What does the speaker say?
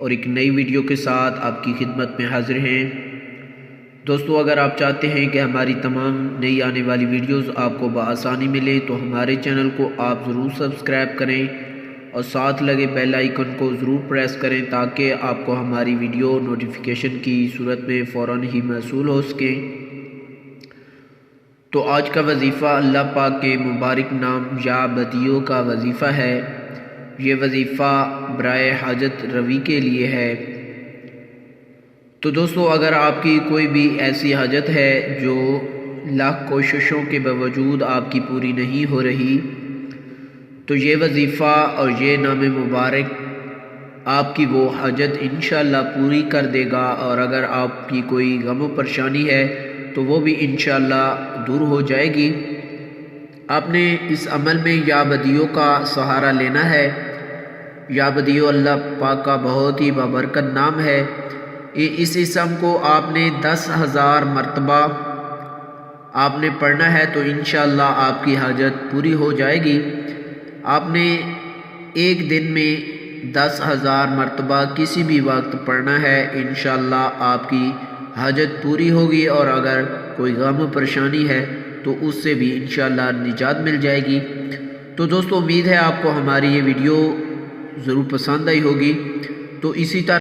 اور ایک نئی ویڈیو کے ساتھ آپ کی خدمت میں حاضر ہیں۔ دوستو، اگر آپ چاہتے ہیں کہ ہماری تمام نئی آنے والی ویڈیوز آپ کو بآسانی ملیں تو ہمارے چینل کو آپ ضرور سبسکرائب کریں اور ساتھ لگے بیل آئیکن کو ضرور پریس کریں تاکہ آپ کو ہماری ویڈیو نوٹیفیکیشن کی صورت میں فوراً ہی موصول ہو سکیں۔ تو آج کا وظیفہ اللہ پاک کے مبارک نام یا بدیعوں کا وظیفہ ہے۔ یہ وظیفہ برائے حاجت روی کے لیے ہے۔ تو دوستو، اگر آپ کی کوئی بھی ایسی حاجت ہے جو لاکھ کوششوں کے باوجود آپ کی پوری نہیں ہو رہی، تو یہ وظیفہ اور یہ نام مبارک آپ کی وہ حاجت انشاءاللہ پوری کر دے گا، اور اگر آپ کی کوئی غم و پریشانی ہے تو وہ بھی انشاءاللہ دور ہو جائے گی۔ آپ نے اس عمل میں یا بدیعوں کا سہارا لینا ہے۔ یا بدیع اللہ پاک کا بہت ہی بابرکت نام ہے۔ اس اسم کو آپ نے 10,000 مرتبہ آپ نے پڑھنا ہے تو انشاءاللہ آپ کی حاجت پوری ہو جائے گی۔ آپ نے ایک دن میں 10,000 مرتبہ کسی بھی وقت پڑھنا ہے، انشاءاللہ آپ کی حاجت پوری ہوگی، اور اگر کوئی غم و پریشانی ہے تو اس سے بھی انشاءاللہ نجات مل جائے گی۔ تو دوستو، امید ہے آپ کو ہماری یہ ویڈیو ضرور پسند آئی ہوگی۔ تو اسی طرح